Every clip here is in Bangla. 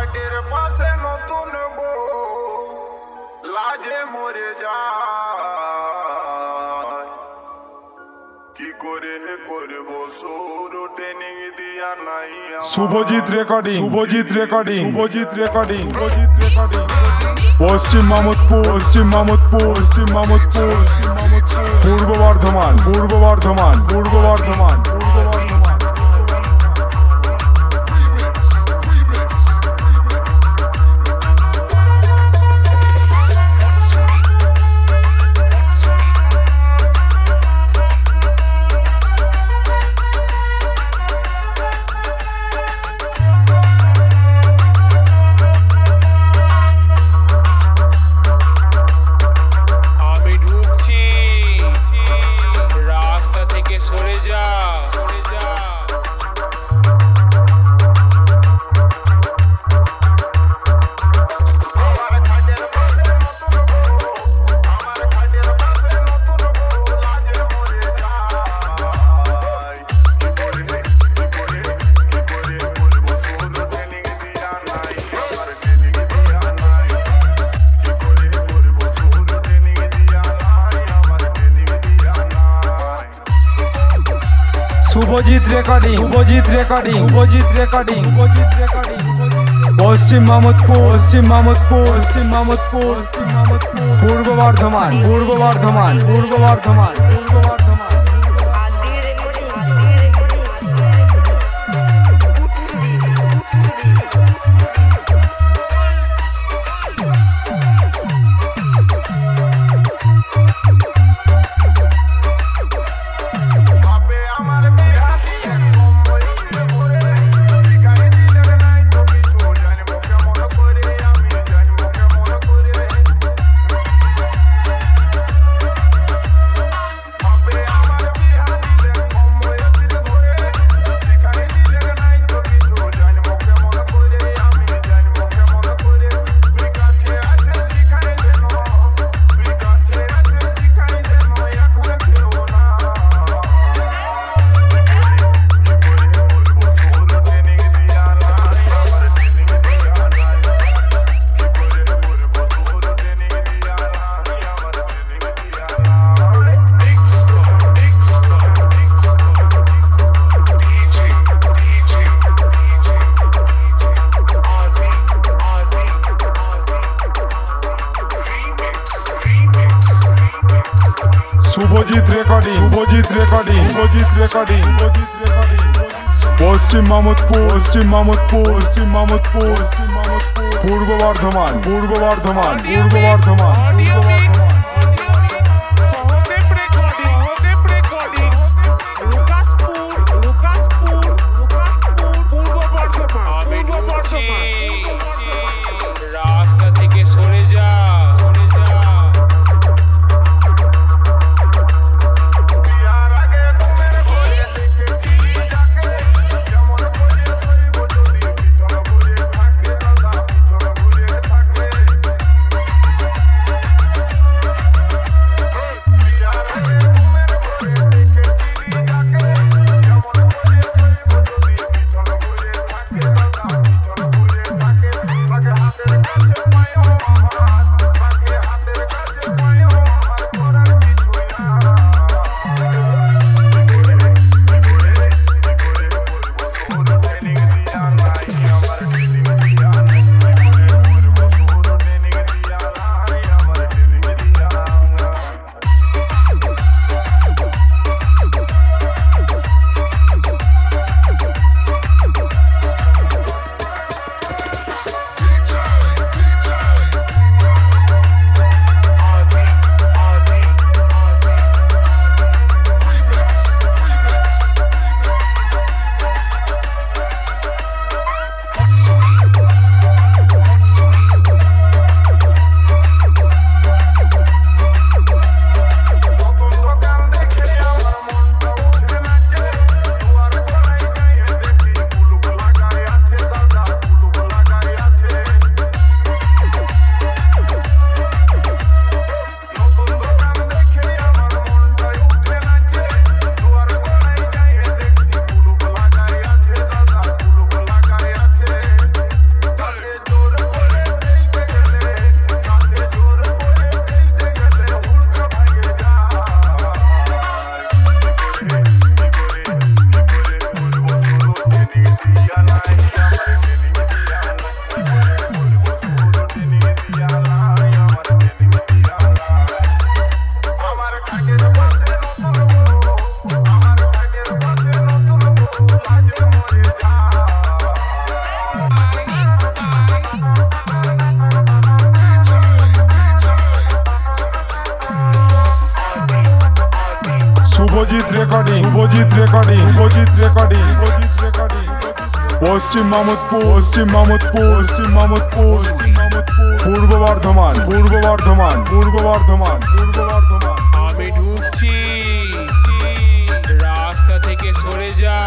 খাটের পাশে নতুন বউ লাজে মরে যায় কি করে করব সুর ট্রেনিং দিয়া নাই Subhajit recording Subhajit recording Subhajit recording Subhajit recording Paschim Mamudpur পশ্চিম মামুদপুর পশ্চিম মামুদপুর পশ্চিম মামুদপুর পূর্ব Bardhaman Purba Bardhaman Purba Bardhaman Purba Bardhaman Subhajit recording Subhajit recording Subhajit recording Subhajit recording Paschim Mamudpur পশ্চিম মামুদপুর পশ্চিম মামুদপুর পশ্চিম মামুদপুর পূর্ব Bardhaman Purba Bardhaman Purba Bardhaman Purba Bardhaman Subhajit recording Subhajit recording Subhajit recording Subhajit recording Paschim Mamudpur পশ্চিম মামুদপুর পশ্চিম মামুদপুর পশ্চিম মামুদপুর পূর্ব বর্ধমান পূর্ব বর্ধমান পূর্ব বর্ধমান পূর্ব বর্ধমান শুভজিৎ রেকর্ডিং পশ্চিম মামুদপুর পূর্ব বর্ধমান আমি ঢুকছি, রাস্তা থেকে সরে যা।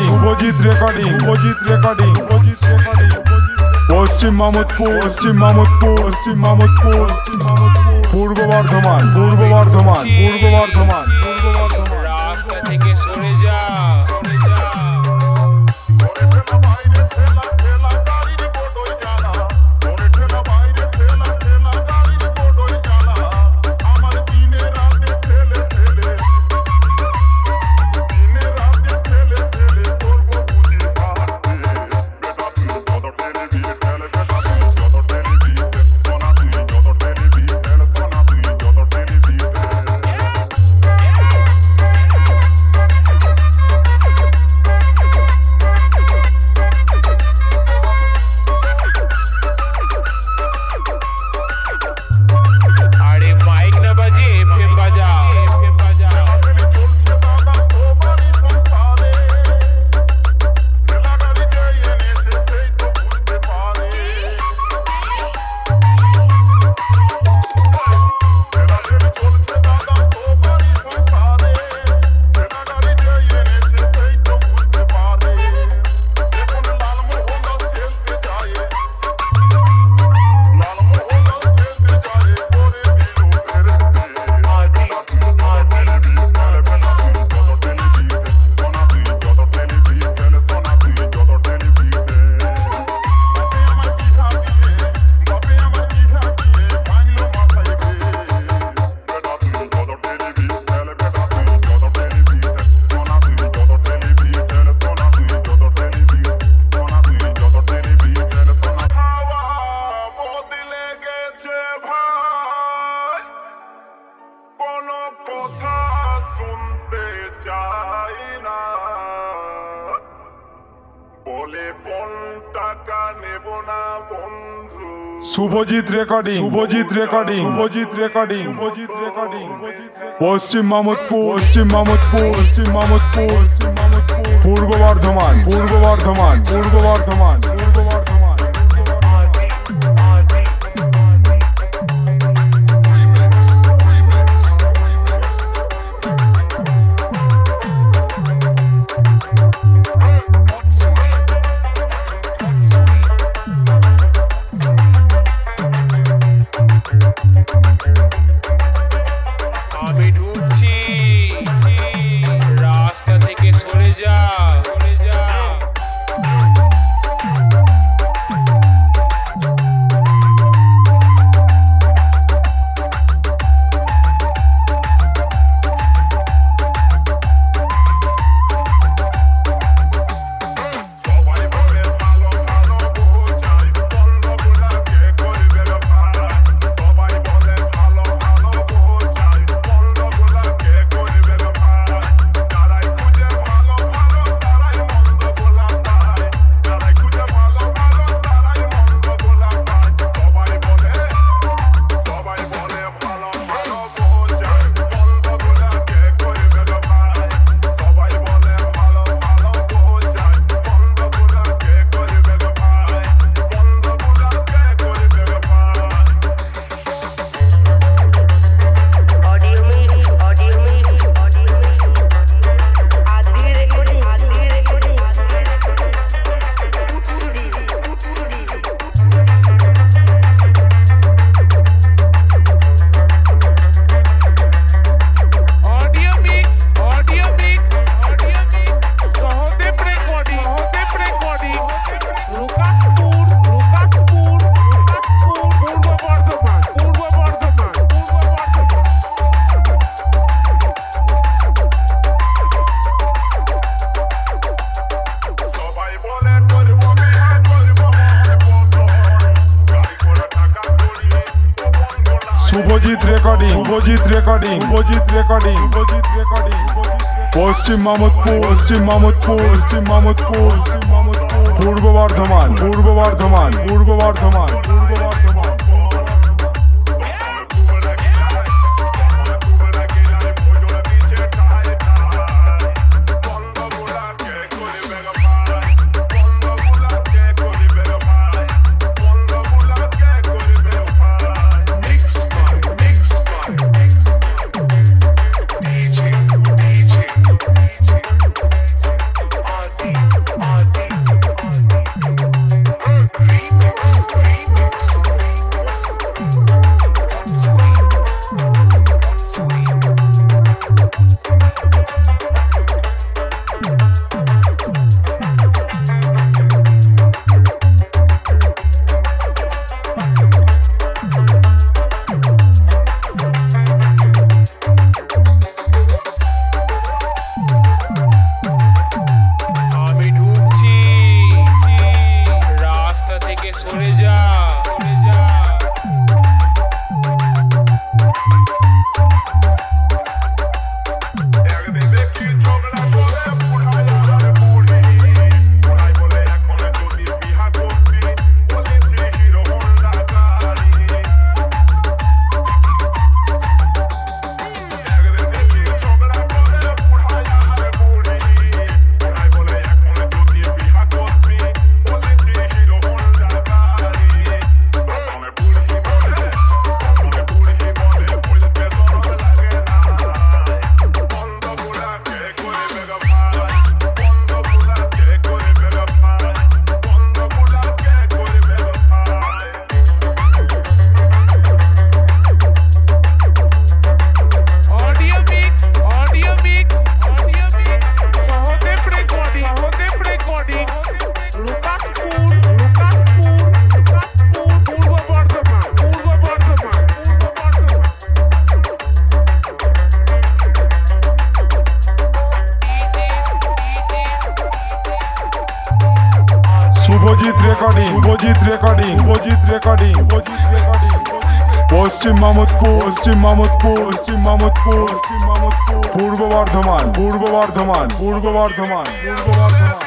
শুভজিৎ রেকর্ডিং পশ্চিম মামুদপুর পূর্ব বর্ধমান রাস্তা থেকে সরে যা। শুভজিৎ রেকর্ডিং পশ্চিম মামুদপুর পূর্ব বর্ধমান আমি ঢুকছি রাস্তা থেকে সরে যা সরে যা Subhajit recording Subhajit recording Subhajit recording Subhajit recording Paschim Mamudpur পশ্চিম মামুদপুর পশ্চিম মামুদপুর পশ্চিম মামুদপুর পূর্ব Bardhaman Purba Bardhaman Purba Bardhaman Purba Bardhaman Subhajit recording Subhajit recording Subhajit recording Subhajit recording Paschim Mamudpur পশ্চিম মামুদপুর পশ্চিম মামুদপুর পশ্চিম মামুদপুর পূর্ব বর্ধমান পূর্ব বর্ধমান পূর্ব বর্ধমান পূর্ব বর্ধমান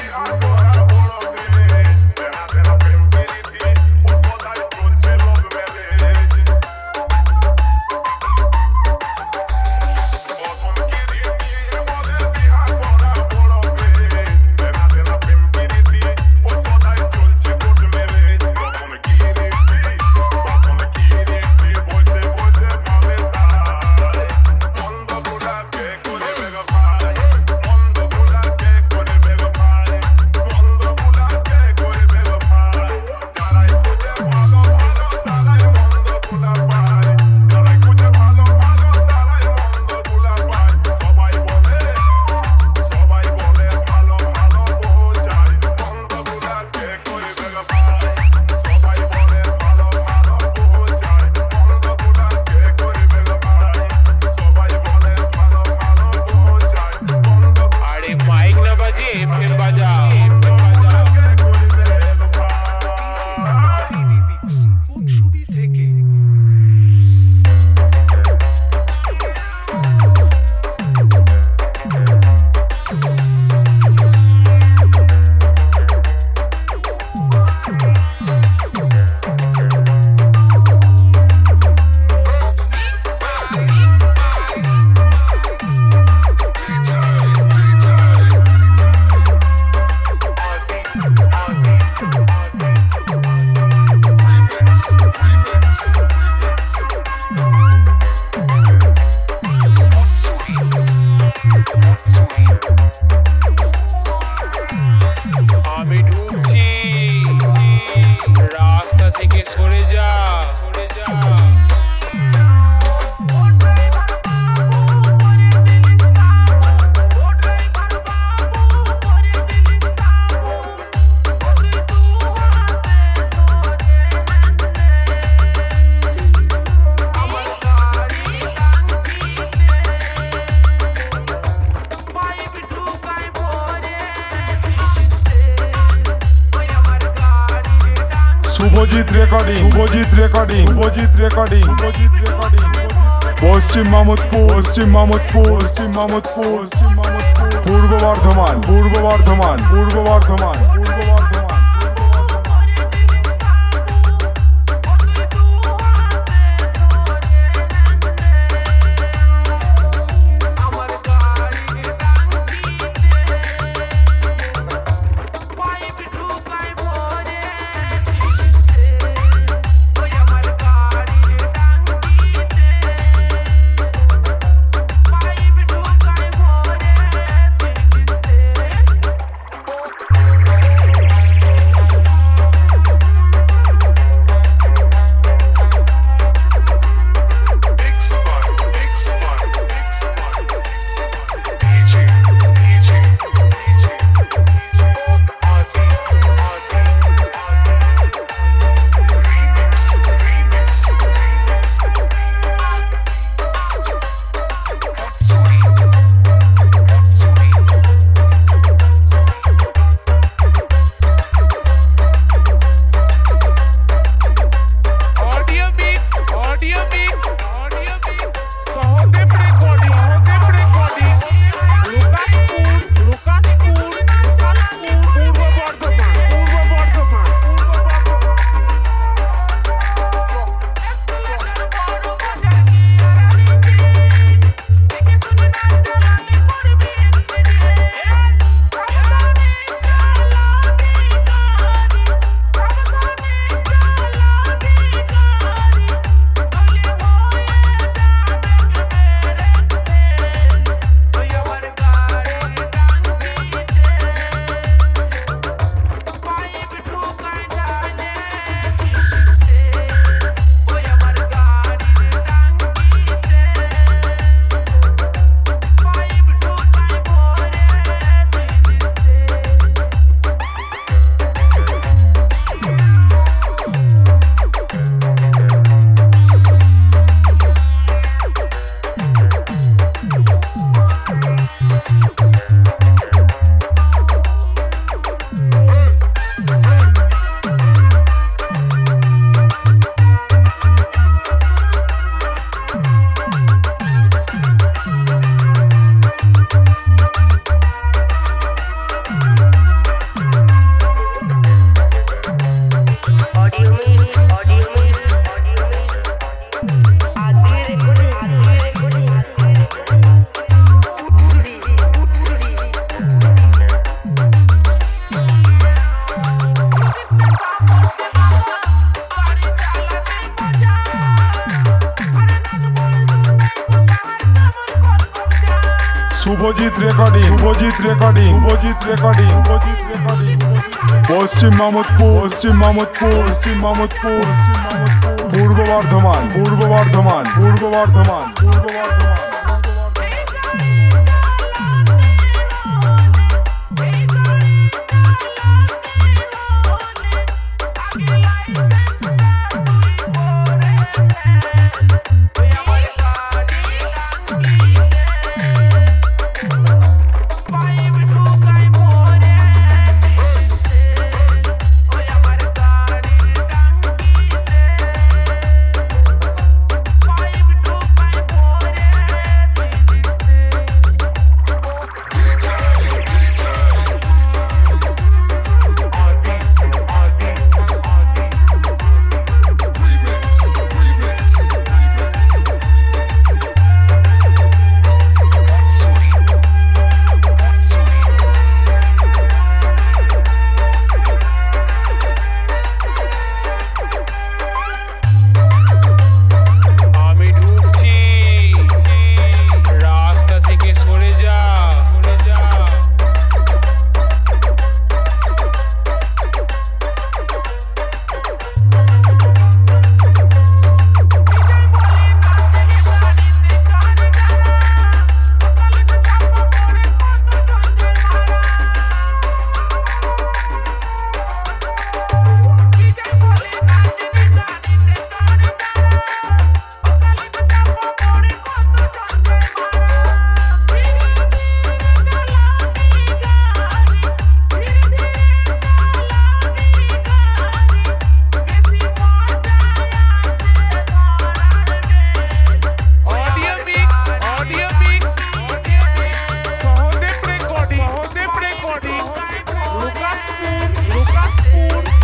আমি ঢুকছি, রাস্তা থেকে সরে যা, সরে যা। Subhajit recording, Subhajit recording, Subhajit recording, Subhajit recording, Paschim Mamudpur, পশ্চিম মামুদপুর, পশ্চিম মামুদপুর, পশ্চিম মামুদপুর, পূর্ব Bardhaman, Purba Bardhaman, Purba Bardhaman, Purba Bardhaman. Subhajit recording, Subhajit recording, Subhajit recording, Subhajit recording, Paschim Mamudpur, পশ্চিম মামুদপুর, পশ্চিম মামুদপুর, পশ্চিম মামুদপুর, পূর্ব বর্ধমান, পূর্ব বর্ধমান, পূর্ব বর্ধমান, পূর্ব বর্ধমান। প্রকাশপুর